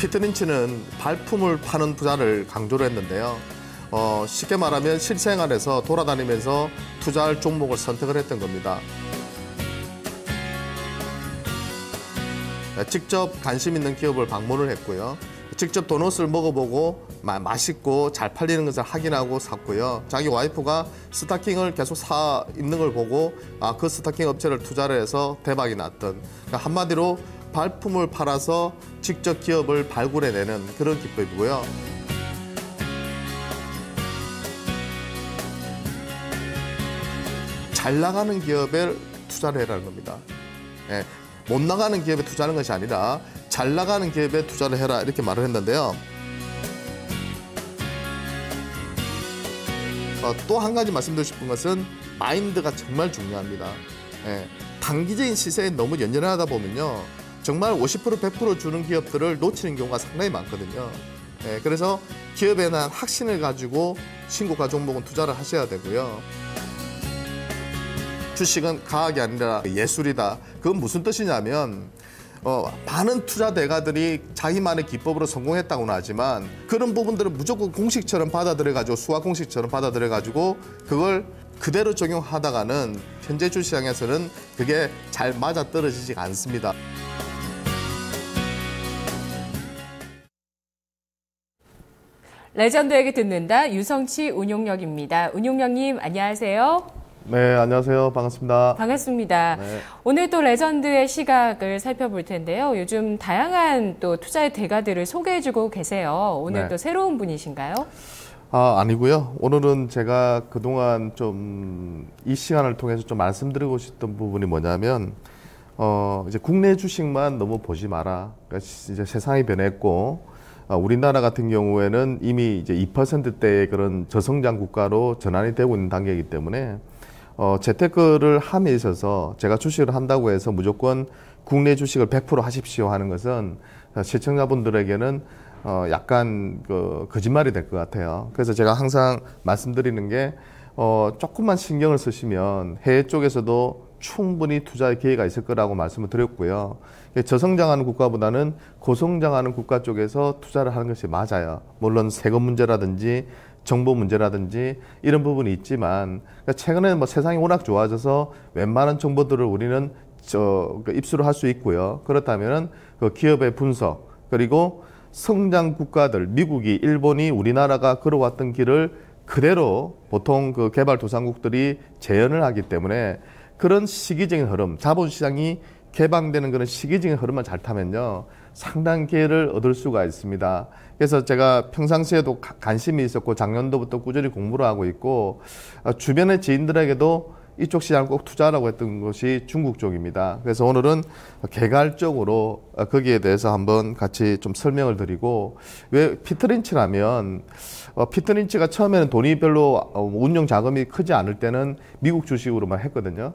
피터 린치는 발품을 파는 투자를 강조를 했는데요. 쉽게 말하면 실생활에서 돌아다니면서 투자할 종목을 선택을 했던 겁니다. 직접 관심 있는 기업을 방문을 했고요. 직접 도넛을 먹어보고 맛있고 잘 팔리는 것을 확인하고 샀고요. 자기 와이프가 스타킹을 계속 사 입는 걸 보고 그 스타킹 업체를 투자를 해서 대박이 났던, 그러니까 한마디로 발품을 팔아서 직접 기업을 발굴해내는 그런 기법이고요. 잘 나가는 기업에 투자를 해라는 겁니다. 예, 못 나가는 기업에 투자하는 것이 아니라 잘 나가는 기업에 투자를 해라, 이렇게 말을 했는데요. 또 한 가지 말씀드리고 싶은 것은 마인드가 정말 중요합니다. 예, 단기적인 시세에 너무 연연하다 보면요, 정말 50% 100% 주는 기업들을 놓치는 경우가 상당히 많거든요. 예, 그래서 기업에 대한 확신을 가지고 신고가 종목은 투자를 하셔야 되고요. 주식은 과학이 아니라 예술이다. 그건 무슨 뜻이냐면 많은 투자 대가들이 자기만의 기법으로 성공했다고는 하지만 그런 부분들을 무조건 공식처럼 받아들여가지고, 수학 공식처럼 받아들여가지고 그걸 그대로 적용하다가는 현재 주시장에서는 그게 잘 맞아떨어지지 않습니다. 레전드에게 듣는다, 유성치 운용력입니다. 운용력님, 안녕하세요. 네, 안녕하세요. 반갑습니다. 반갑습니다. 네. 오늘 또 레전드의 시각을 살펴볼 텐데요. 요즘 다양한 또 투자의 대가들을 소개해주고 계세요. 오늘 또 새로운 분이신가요? 아니고요. 오늘은 제가 그동안 좀 이 시간을 통해서 좀 말씀드리고 싶던 부분이 뭐냐면, 이제 국내 주식만 너무 보지 마라. 그러니까 이제 세상이 변했고, 우리나라 같은 경우에는 이미 이제 2%대의 그런 저성장 국가로 전환이 되고 있는 단계이기 때문에 재테크를 함에 있어서 제가 주식을 한다고 해서 무조건 국내 주식을 100% 하십시오 하는 것은 시청자분들에게는 약간 거짓말이 될 것 같아요. 그래서 제가 항상 말씀드리는 게 조금만 신경을 쓰시면 해외 쪽에서도 충분히 투자의 기회가 있을 거라고 말씀을 드렸고요. 저성장하는 국가보다는 고성장하는 국가 쪽에서 투자를 하는 것이 맞아요. 물론 세금 문제라든지 정보 문제라든지 이런 부분이 있지만, 그러니까 최근에 뭐 세상이 워낙 좋아져서 웬만한 정보들을 우리는 입수를 할 수 있고요. 그렇다면은 그 기업의 분석, 그리고 성장 국가들, 미국이, 일본이 우리나라가 걸어왔던 길을 그대로 보통 그 개발도상국들이 재현을 하기 때문에 그런 시기적인 흐름, 자본시장이 개방되는 그런 시기적인 흐름만 잘 타면요, 상당한 기회를 얻을 수가 있습니다. 그래서 제가 평상시에도 관심이 있었고 작년도부터 꾸준히 공부를 하고 있고, 주변의 지인들에게도 이쪽 시장을 꼭 투자하라고 했던 것이 중국 쪽입니다. 그래서 오늘은 개괄적으로 거기에 대해서 한번 같이 좀 설명을 드리고, 왜 피터 린치라면, 피터 린치가 처음에는 돈이 별로 운용 자금이 크지 않을 때는 미국 주식으로만 했거든요.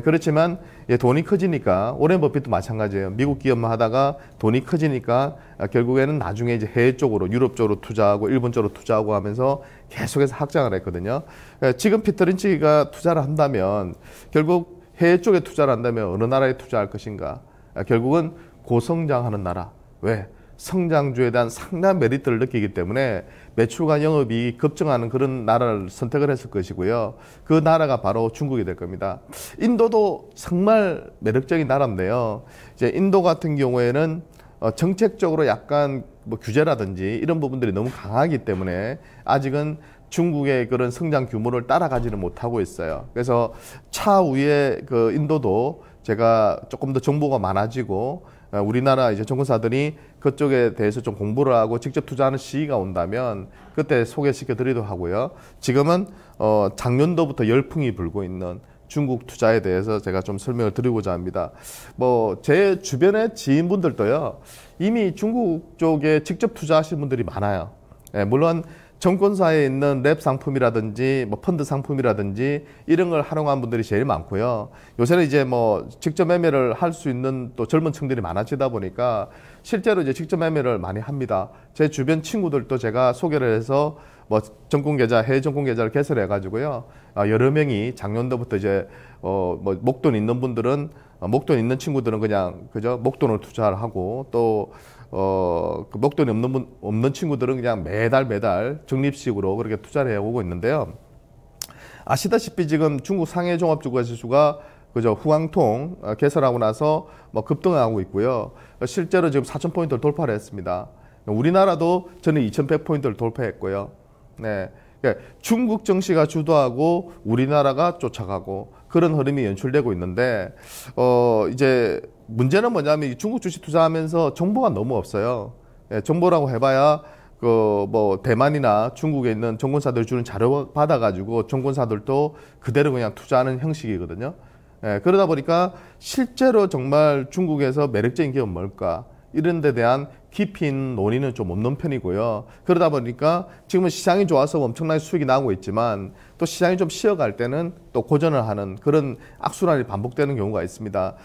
그렇지만 돈이 커지니까, 오렌 버핏도 마찬가지예요. 미국 기업만 하다가 돈이 커지니까 결국에는 나중에 이제 해외 쪽으로, 유럽 쪽으로 투자하고 일본 쪽으로 투자하고 하면서 계속해서 확장을 했거든요. 지금 피터 린치가 투자를 한다면 결국 해외 쪽에 투자를 한다면 어느 나라에 투자할 것인가? 결국은 고성장하는 나라. 왜? 성장주에 대한 상당한 메리트를 느끼기 때문에 매출과 영업이 급증하는 그런 나라를 선택을 했을 것이고요. 그 나라가 바로 중국이 될 겁니다. 인도도 정말 매력적인 나라인데요. 이제 인도 같은 경우에는 정책적으로 약간 뭐 규제라든지 이런 부분들이 너무 강하기 때문에 아직은 중국의 그런 성장 규모를 따라가지는 못하고 있어요. 그래서 차후에 그 인도도 제가 조금 더 정보가 많아지고 우리나라 이제 정권사들이 그쪽에 대해서 좀 공부를 하고 직접 투자하는 시기가 온다면 그때 소개시켜 드리도록 하고요. 지금은 작년도부터 열풍이 불고 있는 중국 투자에 대해서 제가 좀 설명을 드리고자 합니다. 뭐 제 주변의 지인분들도요, 이미 중국 쪽에 직접 투자하시는 분들이 많아요. 물론 정권사에 있는 랩 상품이라든지 뭐 펀드 상품이라든지 이런 걸 활용한 분들이 제일 많고요. 요새는 이제 뭐 직접 매매를 할 수 있는 또 젊은 층들이 많아지다 보니까 실제로 이제 직접 매매를 많이 합니다. 제 주변 친구들도 제가 소개를 해서 뭐 정권계좌, 해외 정권계좌를 개설해 가지고요, 여러 명이 작년도부터 이제 뭐 목돈 있는 분들은 목돈 있는 친구들은 그냥 그저 목돈을 투자를 하고, 또 그 목돈이 없는 친구들은 그냥 매달 적립식으로 그렇게 투자를 해오고 있는데요. 아시다시피 지금 중국 상해 종합주가지수가 그죠 후황통 개설하고 나서 뭐 급등하고 있고요. 실제로 지금 4,000포인트를 돌파를 했습니다. 우리나라도 저는 2,100포인트를 돌파했고요. 네. 그러니까 중국 증시가 주도하고 우리나라가 쫓아가고 그런 흐름이 연출되고 있는데, 이제 문제는 뭐냐면 중국 주식 투자하면서 정보가 너무 없어요. 예, 정보라고 해봐야 뭐 대만이나 중국에 있는 정권사들 주는 자료 받아가지고 정권사들도 그대로 그냥 투자하는 형식이거든요. 예, 그러다 보니까 실제로 정말 중국에서 매력적인 기업은 뭘까? 이런 데 대한 깊이 있는 논의는 좀 없는 편이고요. 그러다 보니까 지금은 시장이 좋아서 엄청나게 수익이 나오고 있지만 또 시장이 좀 쉬어갈 때는 또 고전을 하는 그런 악순환이 반복되는 경우가 있습니다.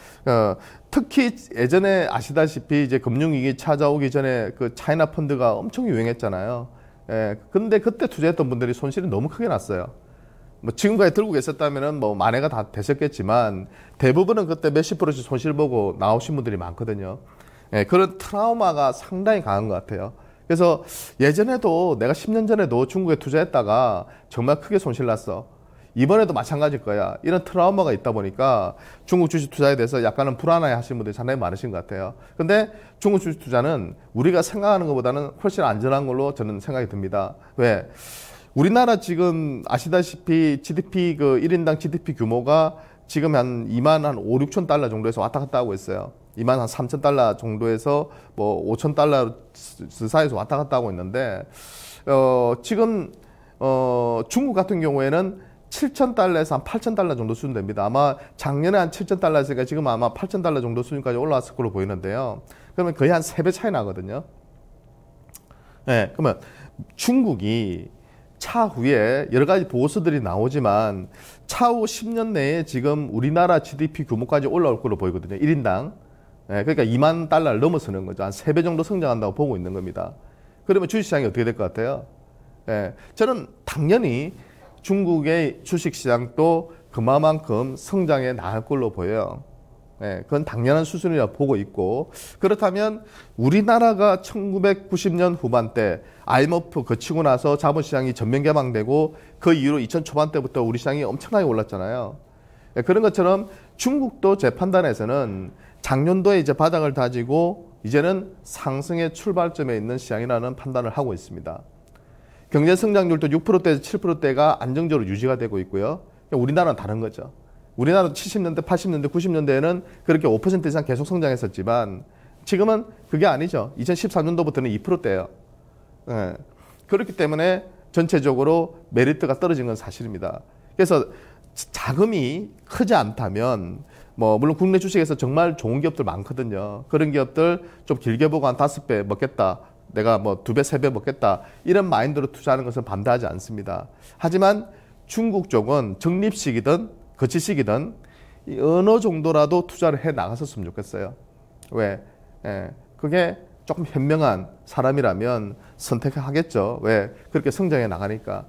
특히 예전에 아시다시피 이제 금융위기 찾아오기 전에 그 차이나 펀드가 엄청 유행했잖아요. 예, 근데 그때 투자했던 분들이 손실이 너무 크게 났어요. 뭐 지금까지 들고 계셨다면은 뭐 만회가 다 되셨겠지만 대부분은 그때 몇십 프로씩 손실 보고 나오신 분들이 많거든요. 예, 그런 트라우마가 상당히 강한 것 같아요. 그래서 예전에도 내가 10년 전에도 중국에 투자했다가 정말 크게 손실 났어. 이번에도 마찬가지일 거야. 이런 트라우마가 있다 보니까 중국 주식 투자에 대해서 약간은 불안해 하시는 분들이 상당히 많으신 것 같아요. 근데 중국 주식 투자는 우리가 생각하는 것보다는 훨씬 안전한 걸로 저는 생각이 듭니다. 왜? 우리나라 지금 아시다시피 GDP 그 1인당 GDP 규모가 지금 한 2만 한 5, 6천 달러 정도에서 왔다 갔다 하고 있어요. 2만 한 3천 달러 정도에서 뭐 5천 달러 사이에서 왔다 갔다 하고 있는데, 지금, 중국 같은 경우에는 7천 달러에서 한 8천 달러 정도 수준 됩니다. 아마 작년에 한 7천 달러였으니까 지금 아마 8천 달러 정도 수준까지 올라왔을 걸로 보이는데요. 그러면 거의 한 3배 차이 나거든요. 네, 그러면 중국이 차후에 여러 가지 보고서들이 나오지만 차후 10년 내에 지금 우리나라 GDP 규모까지 올라올 걸로 보이거든요. 1인당. 예, 그러니까 2만 달러를 넘어서는 거죠. 한 3배 정도 성장한다고 보고 있는 겁니다. 그러면 주식시장이 어떻게 될 것 같아요? 예, 저는 당연히 중국의 주식시장도 그만큼 성장해 나갈 걸로 보여요. 예, 그건 당연한 수준이라고 보고 있고, 그렇다면 우리나라가 1990년 후반때 IMF 거치고 나서 자본시장이 전면 개방되고 그 이후로 2000 초반때부터 우리 시장이 엄청나게 올랐잖아요. 예, 그런 것처럼 중국도 제 판단에서는 작년도에 이제 바닥을 다지고 이제는 상승의 출발점에 있는 시장이라는 판단을 하고 있습니다. 경제 성장률도 6%대에서 7%대가 안정적으로 유지가 되고 있고요. 우리나라는 다른 거죠. 우리나라도 70년대, 80년대, 90년대에는 그렇게 5% 이상 계속 성장했었지만 지금은 그게 아니죠. 2013년도부터는 2%대예요. 예. 그렇기 때문에 전체적으로 메리트가 떨어진 건 사실입니다. 그래서 자금이 크지 않다면 뭐 물론 국내 주식에서 정말 좋은 기업들 많거든요. 그런 기업들 좀 길게 보고 한 5배 먹겠다. 내가 뭐 2배, 3배 먹겠다. 이런 마인드로 투자하는 것은 반대하지 않습니다. 하지만 중국 쪽은 적립식이든 거치식이든 어느 정도라도 투자를 해 나갔었으면 좋겠어요. 왜? 예, 그게 조금 현명한 사람이라면 선택하겠죠. 왜? 그렇게 성장해 나가니까.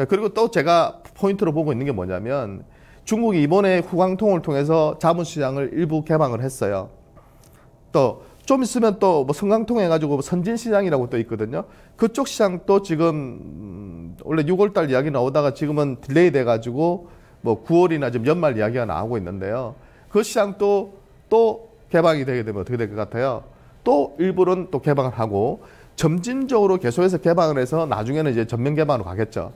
그리고 또 제가 포인트로 보고 있는 게 뭐냐면 중국이 이번에 후광통을 통해서 자본시장을 일부 개방을 했어요. 또 좀 있으면 또 뭐 성강통 해가지고 선진시장이라고 또 있거든요. 그쪽 시장도 지금 원래 6월달 이야기 나오다가 지금은 딜레이 돼가지고 뭐 9월이나 지금 연말 이야기가 나오고 있는데요. 그 시장도 또 개방이 되게 되면 어떻게 될 것 같아요? 또 일부는 또 개방을 하고 점진적으로 계속해서 개방을 해서 나중에는 이제 전면 개방으로 가겠죠.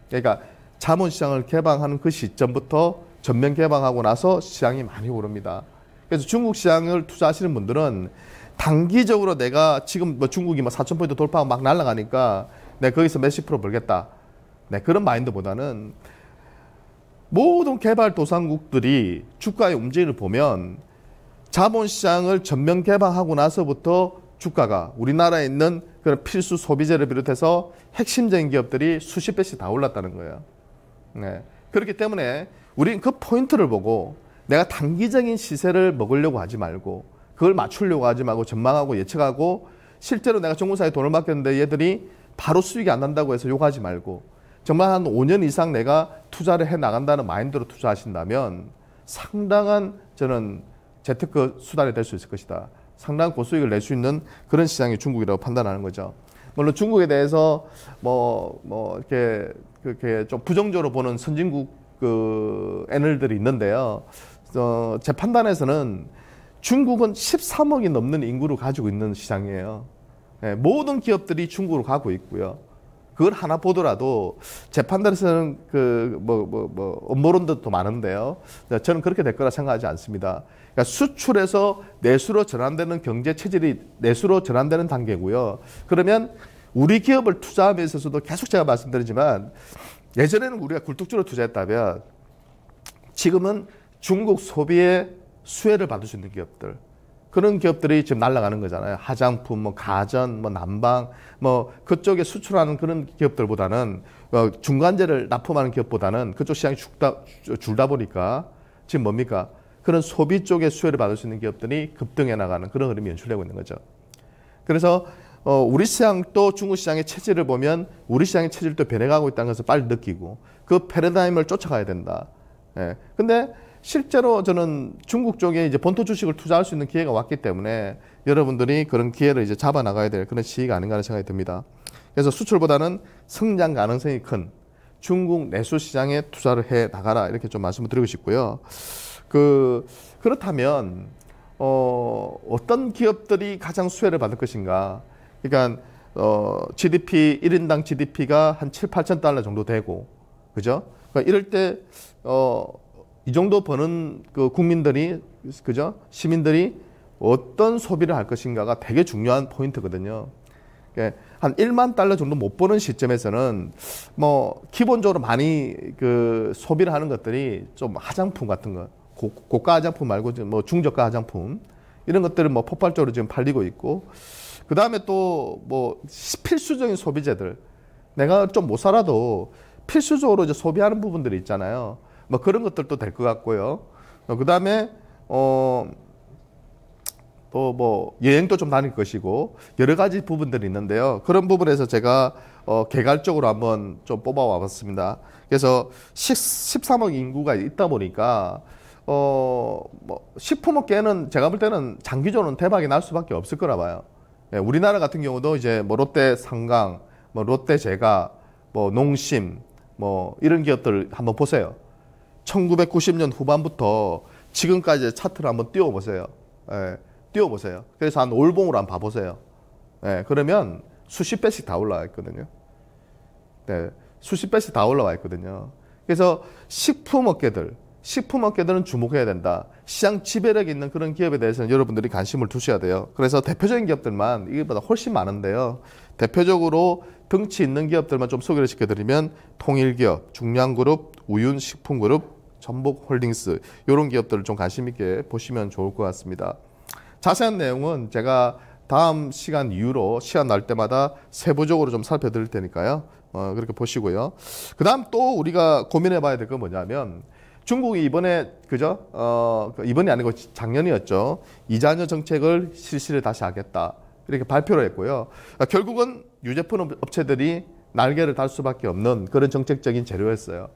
그러니까 자본시장을 개방하는 그 시점부터 전면 개방하고 나서 시장이 많이 오릅니다. 그래서 중국 시장을 투자하시는 분들은 단기적으로 내가 지금 뭐 중국이 막 4,000포인트 돌파하고 막 날아가니까 내가 거기서 몇십 프로 벌겠다. 네, 그런 마인드보다는 모든 개발도상국들이 주가의 움직임을 보면 자본시장을 전면 개방하고 나서부터 주가가 우리나라에 있는 그런 필수 소비재를 비롯해서 핵심적인 기업들이 수십 배씩 다 올랐다는 거예요. 네. 그렇기 때문에 우리는 그 포인트를 보고 내가 단기적인 시세를 먹으려고 하지 말고 그걸 맞추려고 하지 말고 전망하고 예측하고 실제로 내가 정부사에 돈을 맡겼는데 얘들이 바로 수익이 안 난다고 해서 욕하지 말고 정말 한 5년 이상 내가 투자를 해 나간다는 마인드로 투자하신다면 상당한 저는 재테크 수단이 될 수 있을 것이다 상당한 고수익을 낼 수 있는 그런 시장이 중국이라고 판단하는 거죠. 물론 중국에 대해서 이렇게 좀 부정적으로 보는 선진국 그 애널들이 있는데요. 제 판단에서는 중국은 13억이 넘는 인구를 가지고 있는 시장이에요. 예, 모든 기업들이 중국으로 가고 있고요. 그걸 하나 보더라도 제 판단에서는 음모론도 많은데요. 저는 그렇게 될 거라 생각하지 않습니다. 그러니까 수출에서 내수로 전환되는 경제 체질이 내수로 전환되는 단계고요. 그러면 우리 기업을 투자함에 있어서도 계속 제가 말씀드리지만 예전에는 우리가 굴뚝주로 투자했다면 지금은 중국 소비의 수혜를 받을 수 있는 기업들, 그런 기업들이 지금 날아가는 거잖아요. 화장품, 가전, 난방, 그쪽에 수출하는 그런 기업들보다는 중간재를 납품하는 기업보다는 그쪽 시장이 줄다 보니까 지금 뭡니까? 그런 소비 쪽의 수혜를 받을 수 있는 기업들이 급등해 나가는 그런 흐름이 연출되고 있는 거죠. 그래서 우리 시장도 중국 시장의 체질을 보면 우리 시장의 체질도 변해가고 있다는 것을 빨리 느끼고 그 패러다임을 쫓아가야 된다. 예. 근데 실제로 저는 중국 쪽에 이제 본토 주식을 투자할 수 있는 기회가 왔기 때문에 여러분들이 그런 기회를 이제 잡아 나가야 될 그런 시기가 아닌가 하는 생각이 듭니다. 그래서 수출보다는 성장 가능성이 큰 중국 내수 시장에 투자를 해 나가라 이렇게 좀 말씀을 드리고 싶고요. 그렇다면 어떤 기업들이 가장 수혜를 받을 것인가? 그러니까 GDP 1인당 GDP가 한 7, 8천 달러 정도 되고, 그죠? 그러니까 이럴 때 이 정도 버는 그 국민들이, 그죠? 시민들이 어떤 소비를 할 것인가가 되게 중요한 포인트거든요. 그러니까 한 1만 달러 정도 못 버는 시점에서는 기본적으로 많이 그 소비를 하는 것들이 좀 화장품 같은 거, 고가 화장품 말고 중저가 화장품 이런 것들은 폭발적으로 지금 팔리고 있고, 그 다음에 또 필수적인 소비재들, 내가 좀 못 살아도 필수적으로 이제 소비하는 부분들이 있잖아요. 그런 것들도 될 것 같고요. 그 다음에 또 여행도 좀 다닐 것이고 여러 가지 부분들이 있는데요. 그런 부분에서 제가 개괄적으로 한번 좀 뽑아와 봤습니다. 그래서 13억 인구가 있다 보니까 식품업계는 제가 볼 때는 장기적으로는 대박이 날 수밖에 없을 거라 봐요. 예, 우리나라 같은 경우도 이제 롯데 상강, 롯데 제과, 농심, 이런 기업들 한번 보세요. 1990년 후반부터 지금까지 차트를 한번 띄워보세요. 예, 띄워보세요. 그래서 한 올봉으로 한번 봐보세요. 예, 그러면 수십 배씩 다 올라와 있거든요. 네, 수십 배씩 다 올라와 있거든요. 그래서 식품업계들은 주목해야 된다. 시장 지배력이 있는 그런 기업에 대해서는 여러분들이 관심을 두셔야 돼요. 그래서 대표적인 기업들만 이것보다 훨씬 많은데요. 대표적으로 덩치 있는 기업들만 좀 소개를 시켜드리면 통일기업, 중량그룹, 우윤식품그룹, 전복홀딩스 이런 기업들을 좀 관심 있게 보시면 좋을 것 같습니다. 자세한 내용은 제가 다음 시간 이후로 시간 날 때마다 세부적으로 좀 살펴드릴 테니까요. 그렇게 보시고요. 그 다음 또 우리가 고민해 봐야 될 건 뭐냐면 중국이 이번에 이번이 아니고 작년이었죠. 이자녀 정책을 실시를 다시 하겠다. 이렇게 발표를 했고요. 결국은 유제품 업체들이 날개를 달 수밖에 없는 그런 정책적인 재료였어요.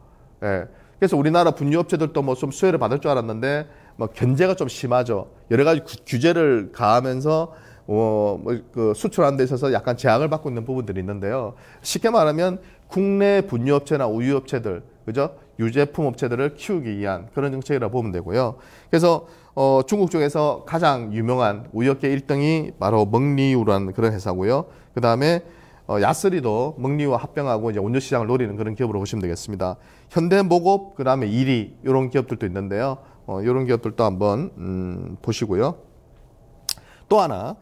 예. 그래서 우리나라 분유업체들도 좀 수혜를 받을 줄 알았는데 견제가 좀 심하죠. 여러 가지 규제를 가하면서 수출하는 데 있어서 약간 제약을 받고 있는 부분들이 있는데요. 쉽게 말하면 국내 분유업체나 우유업체들, 그죠? 유제품 업체들을 키우기 위한 그런 정책이라고 보면 되고요. 그래서 중국 쪽에서 가장 유명한 우유업계 1등이 바로 멍리우라는 그런 회사고요. 그 다음에 야스리도 멍리우와 합병하고 이제 원유 시장을 노리는 그런 기업으로 보시면 되겠습니다. 현대목업, 그 다음에 이리 이런 기업들도 있는데요. 이런 기업들도 한번 보시고요. 또 하나,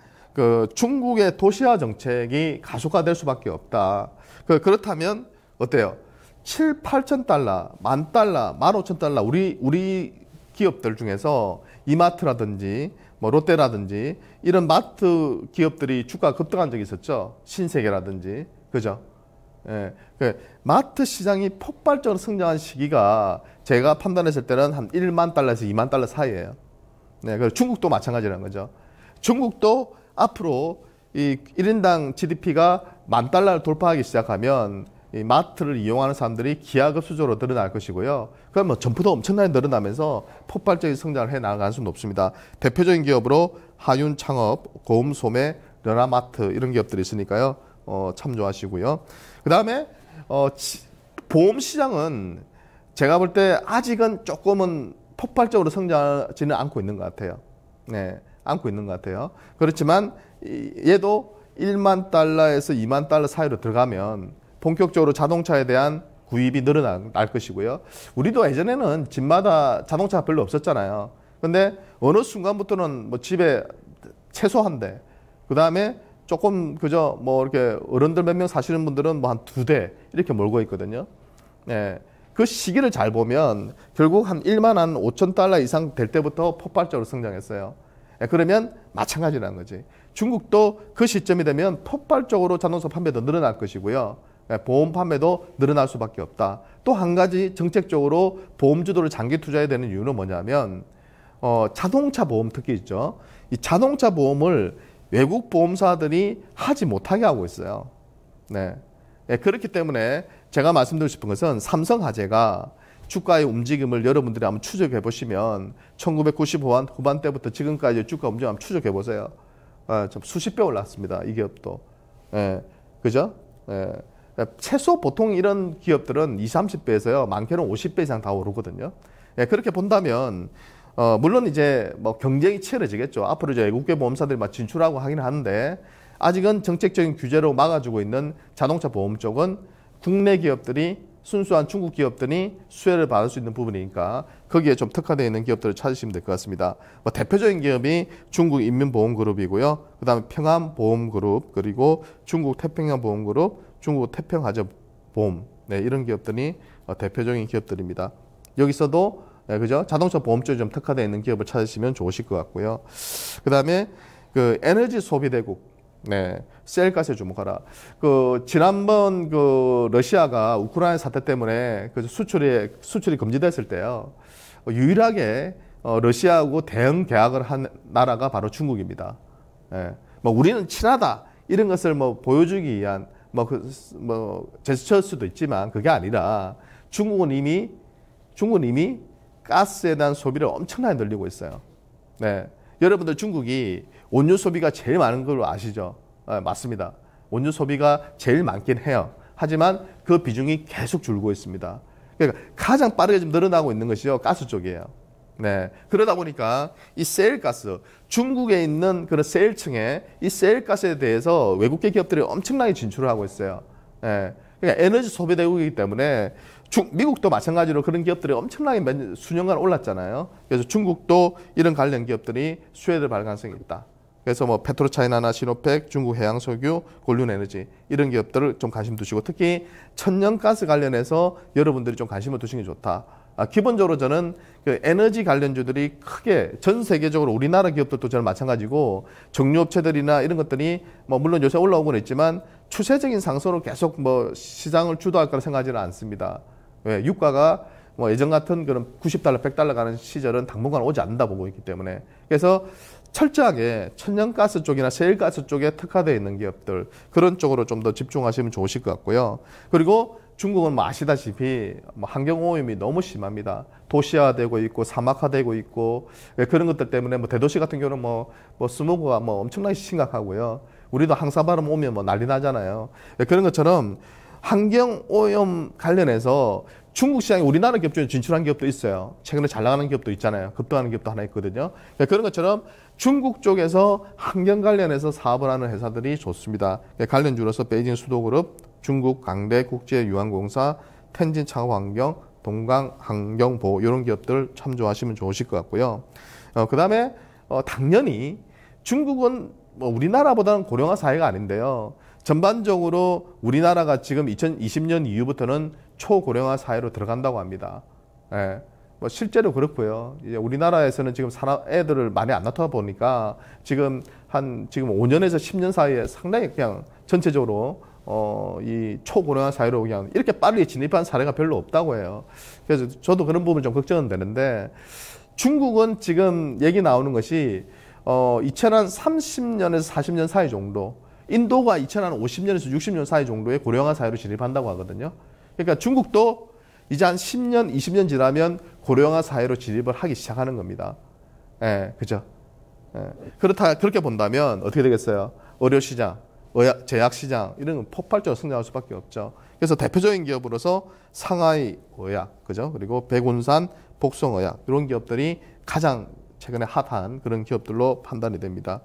중국의 도시화 정책이 가속화될 수밖에 없다. 그렇다면 어때요? 7, 8천 달러, 10,000달러, 15,000달러 우리 기업들 중에서 이마트라든지 롯데라든지 이런 마트 기업들이 주가가 급등한 적이 있었죠. 신세계라든지, 그죠? 예, 마트 시장이 폭발적으로 성장한 시기가 제가 판단했을 때는 한 1만 달러에서 2만 달러 사이예요. 네, 그리고 중국도 마찬가지라는 거죠. 중국도 앞으로 이 1인당 GDP가 10,000달러를 돌파하기 시작하면 이 마트를 이용하는 사람들이 기하급수적으로 늘어날 것이고요. 그럼 점포도 엄청나게 늘어나면서 폭발적인 성장을 해 나갈 수는 없습니다. 대표적인 기업으로 하윤 창업, 고음 소매, 르나마트 이런 기업들이 있으니까요. 참조하시고요. 그 다음에 보험 시장은 제가 볼 때 아직은 조금은 폭발적으로 성장하지는 않고 있는 것 같아요. 네, 않고 있는 것 같아요. 그렇지만 얘도 1만 달러에서 2만 달러 사이로 들어가면 본격적으로 자동차에 대한 구입이 늘어날 것이고요. 우리도 예전에는 집마다 자동차가 별로 없었잖아요. 근데 어느 순간부터는 뭐 집에 최소 한 대, 그 다음에 조금 그저 뭐 이렇게 어른들 몇 명 사시는 분들은 뭐 한 2대 이렇게 몰고 있거든요. 예. 그 시기를 잘 보면 결국 한 1만 한 5천 달러 이상 될 때부터 폭발적으로 성장했어요. 예, 그러면 마찬가지라는 거지. 중국도 그 시점이 되면 폭발적으로 자동차 판매도 늘어날 것이고요. 예, 보험 판매도 늘어날 수밖에 없다. 또 한 가지 정책적으로 보험주도를 장기 투자해야 되는 이유는 뭐냐면 자동차 보험 특히 있죠. 이 자동차 보험을 외국 보험사들이 하지 못하게 하고 있어요. 네. 예, 그렇기 때문에 제가 말씀드리고 싶은 것은 삼성화재가 주가의 움직임을 여러분들이 한번 추적해 보시면 1995년 후반 때부터 지금까지 주가 움직임 한번 추적해 보세요. 좀 수십 배 올랐습니다. 이 기업도. 예, 그죠? 예. 최소 보통 이런 기업들은 20, 30배에서요. 많게는 50배 이상 다 오르거든요. 예, 그렇게 본다면 물론 이제 뭐 경쟁이 치열해지겠죠. 앞으로 이제 외국계 보험사들이 막 진출하고 하긴 하는데 아직은 정책적인 규제로 막아주고 있는 자동차 보험 쪽은 국내 기업들이 순수한 중국 기업들이 수혜를 받을 수 있는 부분이니까 거기에 좀 특화되어 있는 기업들을 찾으시면 될 것 같습니다. 뭐 대표적인 기업이 중국 인민보험그룹이고요. 그 다음에 평안보험그룹, 그리고 중국 태평양보험그룹, 중국 태평화재보험, 네, 이런 기업들이 대표적인 기업들입니다. 여기서도 네, 그죠? 자동차 보험 쪽에 좀 특화되어 있는 기업을 찾으시면 좋으실 것 같고요. 그 다음에 그 에너지 소비 대국, 네, 셀가스에 주목하라. 지난번 러시아가 우크라이나 사태 때문에 수출이 금지됐을 때요. 유일하게 러시아하고 대응 계약을 한 나라가 바로 중국입니다. 예. 뭐 우리는 친하다 이런 것을 뭐 보여주기 위한 제스처일 수도 있지만 그게 아니라 중국은 이미 가스에 대한 소비를 엄청나게 늘리고 있어요. 네. 여러분들 중국이 원유 소비가 제일 많은 걸로 아시죠? 맞습니다. 원유 소비가 제일 많긴 해요. 하지만 그 비중이 계속 줄고 있습니다. 그러니까 가장 빠르게 좀 늘어나고 있는 것이요. 가스 쪽이에요. 네. 그러다 보니까 이 세일가스, 중국에 있는 그런 세일층에 이 세일가스에 대해서 외국계 기업들이 엄청나게 진출을 하고 있어요. 네. 그러니까 에너지 소비 대국이기 때문에 미국도 마찬가지로 그런 기업들이 엄청나게 수년간 올랐잖아요. 그래서 중국도 이런 관련 기업들이 수혜를 받을 가능성이 있다. 그래서 뭐 페트로차이나나 시노펙, 중국 해양석유, 골륜에너지 이런 기업들을 좀 관심 두시고 특히 천연가스 관련해서 여러분들이 좀 관심을 두시는 게 좋다. 기본적으로 저는 그 에너지 관련주들이 크게 전 세계적으로 우리나라 기업들도 저는 마찬가지고 정유업체들이나 이런 것들이 뭐 물론 요새 올라오고는 있지만 추세적인 상승으로 계속 뭐 시장을 주도할 거라 생각하지는 않습니다. 왜? 유가가 뭐 예전 같은 그런 90달러, 100달러 가는 시절은 당분간 오지 않는다 보고 있기 때문에 그래서 철저하게 천연가스 쪽이나 셰일가스 쪽에 특화되어 있는 기업들 그런 쪽으로 좀 더 집중하시면 좋으실 것 같고요. 그리고 중국은 뭐 아시다시피 뭐 환경오염이 너무 심합니다. 도시화되고 있고 사막화되고 있고 그런 것들 때문에 뭐 대도시 같은 경우는 뭐 스모그가 뭐 엄청나게 심각하고요. 우리도 항사바람 오면 뭐 난리 나잖아요. 그런 것처럼 환경오염 관련해서 중국 시장에 우리나라 기업 중에 진출한 기업도 있어요. 최근에 잘 나가는 기업도 있잖아요. 급등하는 기업도 하나 있거든요. 그런 것처럼 중국 쪽에서 환경 관련해서 사업을 하는 회사들이 좋습니다. 관련주로서 베이징 수도그룹, 중국 강대 국제유황공사, 텐진 창업환경, 동강환경보호 이런 기업들 참조하시면 좋으실 것 같고요. 그 다음에 당연히 중국은 뭐 우리나라보다는 고령화 사회가 아닌데요. 전반적으로 우리나라가 지금 2020년 이후부터는 초고령화 사회로 들어간다고 합니다. 예. 뭐 실제로 그렇고요. 이제 우리나라에서는 지금 애들을 많이 안 낳다 보니까 지금 5년에서 10년 사이에 상당히 그냥 전체적으로 이 초고령화 사회로 그냥 이렇게 빠르게 진입한 사례가 별로 없다고 해요. 그래서 저도 그런 부분 좀 걱정은 되는데 중국은 지금 얘기 나오는 것이 2030년에서 40년 사이 정도 인도가 2050년에서 60년 사이 정도의 고령화 사회로 진입한다고 하거든요. 그러니까 중국도 이제 한 10년, 20년 지나면 고령화 사회로 진입을 하기 시작하는 겁니다. 예, 그죠? 그렇게 본다면 어떻게 되겠어요? 의료시장, 제약시장 이런 건 폭발적으로 성장할 수밖에 없죠. 그래서 대표적인 기업으로서 상하이 의약, 그죠? 그리고 백운산 복성의약 이런 기업들이 가장 최근에 핫한 그런 기업들로 판단이 됩니다.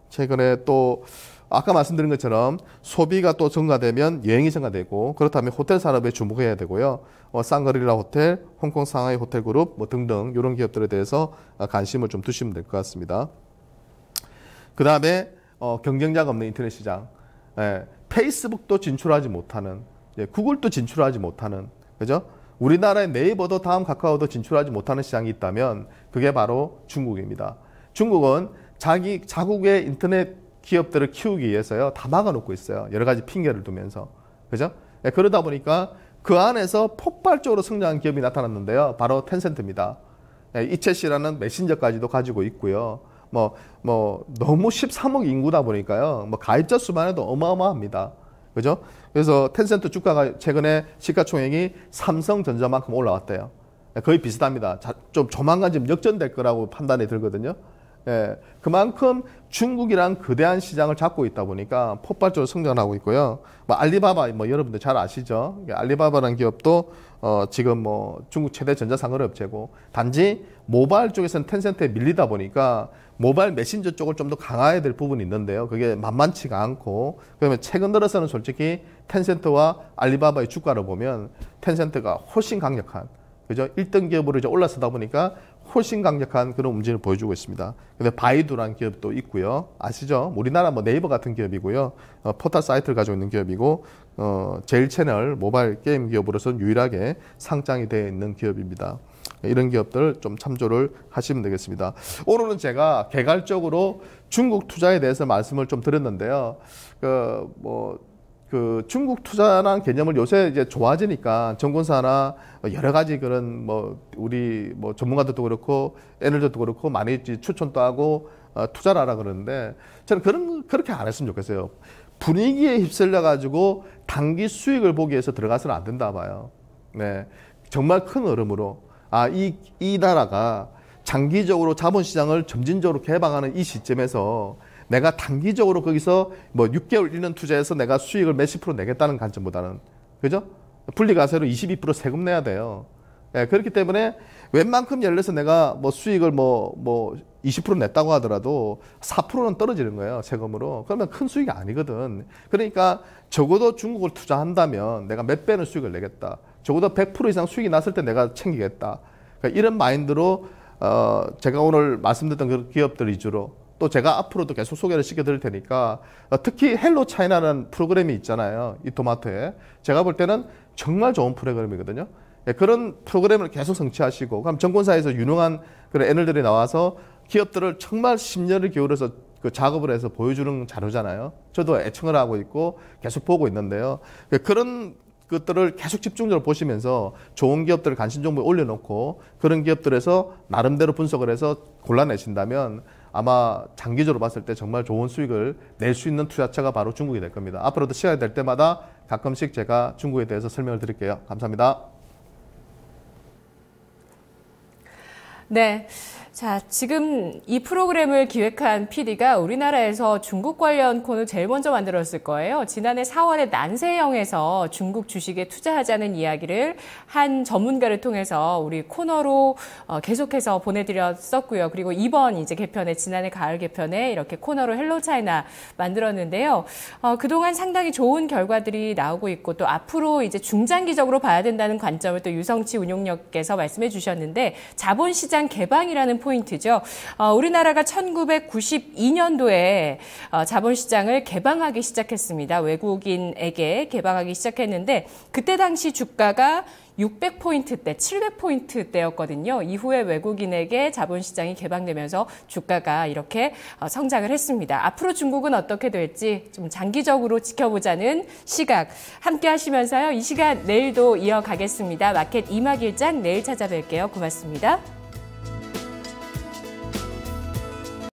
최근에 또 아까 말씀드린 것처럼 소비가 또 증가되면 여행이 증가되고 그렇다면 호텔 산업에 주목해야 되고요. 쌍그릴라 호텔, 홍콩 상하이 호텔 그룹 뭐 등등 이런 기업들에 대해서 관심을 좀 두시면 될 것 같습니다. 그 다음에 경쟁자가 없는 인터넷 시장, 페이스북도 진출하지 못하는, 구글도 진출하지 못하는, 그죠? 우리나라의 네이버도 다음 카카오도 진출하지 못하는 시장이 있다면 그게 바로 중국입니다. 중국은 자국의 인터넷 기업들을 키우기 위해서요 다 막아놓고 있어요. 여러 가지 핑계를 두면서, 그죠? 그러다 보니까 그 안에서 폭발적으로 성장한 기업이 나타났는데요. 바로 텐센트입니다. 이챗이라는 메신저까지도 가지고 있고요. 너무 13억 인구다 보니까요. 가입자 수만 해도 어마어마합니다. 그죠? 그래서 텐센트 주가가 최근에 시가총액이 삼성전자만큼 올라왔대요. 거의 비슷합니다. 좀 조만간 지금 역전될 거라고 판단이 들거든요. 그만큼 중국이란 거대한 시장을 잡고 있다 보니까 폭발적으로 성장하고 있고요. 알리바바 여러분들 잘 아시죠? 알리바바라는 기업도 지금 중국 최대 전자상거래업체고 단지 모바일 쪽에서는 텐센트에 밀리다 보니까 모바일 메신저 쪽을 좀 더 강화해야 될 부분이 있는데요. 그게 만만치가 않고 그러면 최근 들어서는 솔직히 텐센트와 알리바바의 주가를 보면 텐센트가 훨씬 강력한, 그죠? 1등 기업으로 이제 올라서다 보니까 훨씬 강력한 그런 움직임을 보여주고 있습니다. 근데 바이두라는 기업도 있고요. 아시죠? 우리나라 네이버 같은 기업이고요. 포털 사이트를 가지고 있는 기업이고, 제일채널 모바일 게임 기업으로서는 유일하게 상장이 되어 있는 기업입니다. 이런 기업들 좀 참조를 하시면 되겠습니다. 오늘은 제가 개괄적으로 중국 투자에 대해서 말씀을 좀 드렸는데요. 중국 투자라는 개념을 요새 이제 좋아지니까 정권사나 여러 가지 그런 우리 전문가들도 그렇고 애널들도 그렇고 많이 추천도 하고 투자를 하라 그러는데 저는 그렇게 안 했으면 좋겠어요. 분위기에 휩쓸려 가지고 단기 수익을 보기 위해서 들어가서는 안 된다 봐요. 네, 정말 큰 흐름으로 이 나라가 장기적으로 자본시장을 점진적으로 개방하는 이 시점에서 내가 단기적으로 거기서 6개월, 1년 투자해서 내가 수익을 몇십 프로 내겠다는 관점보다는, 그죠? 분리과세로 22% 세금 내야 돼요. 그렇기 때문에 웬만큼 예를 들어서 내가 수익을 20% 냈다고 하더라도 4%는 떨어지는 거예요, 세금으로. 그러면 큰 수익이 아니거든. 그러니까 적어도 중국을 투자한다면 내가 몇 배는 수익을 내겠다. 적어도 100% 이상 수익이 났을 때 내가 챙기겠다. 그러니까 이런 마인드로 제가 오늘 말씀드렸던 그 기업들 위주로 또 제가 앞으로도 계속 소개를 시켜드릴 테니까 특히 헬로 차이나라는 프로그램이 있잖아요. 이 토마토에. 제가 볼 때는 정말 좋은 프로그램이거든요. 그런 프로그램을 계속 성취하시고 그럼 정권사에서 유능한 그런 애널들이 나와서 기업들을 정말 심려를 기울여서 그 작업을 해서 보여주는 자료잖아요. 저도 애청을 하고 있고 계속 보고 있는데요. 그런 것들을 계속 집중적으로 보시면서 좋은 기업들을 관심 정보에 올려놓고 그런 기업들에서 나름대로 분석을 해서 골라내신다면 아마 장기적으로 봤을 때 정말 좋은 수익을 낼 수 있는 투자처가 바로 중국이 될 겁니다. 앞으로도 시간이 될 때마다 가끔씩 제가 중국에 대해서 설명을 드릴게요. 감사합니다. 네. 자, 지금 이 프로그램을 기획한 PD가 우리나라에서 중국 관련 코너 제일 먼저 만들었을 거예요. 지난해 4월에 난세영에서 중국 주식에 투자하자는 이야기를 한 전문가를 통해서 우리 코너로 계속해서 보내드렸었고요. 그리고 이번 이제 개편에, 지난해 가을 개편에 이렇게 코너로 헬로 차이나 만들었는데요. 그동안 상당히 좋은 결과들이 나오고 있고 또 앞으로 이제 중장기적으로 봐야 된다는 관점을 또 유성치 운용력께서 말씀해 주셨는데 자본시장 개방이라는 포인트죠. 우리나라가 1992년도에 자본시장을 개방하기 시작했습니다. 외국인에게 개방하기 시작했는데 그때 당시 주가가 600포인트대, 700포인트대였거든요. 이후에 외국인에게 자본시장이 개방되면서 주가가 이렇게 성장을 했습니다. 앞으로 중국은 어떻게 될지 좀 장기적으로 지켜보자는 시각 함께 하시면서요. 이 시간 내일도 이어가겠습니다. 마켓 이막일장 내일 찾아뵐게요. 고맙습니다.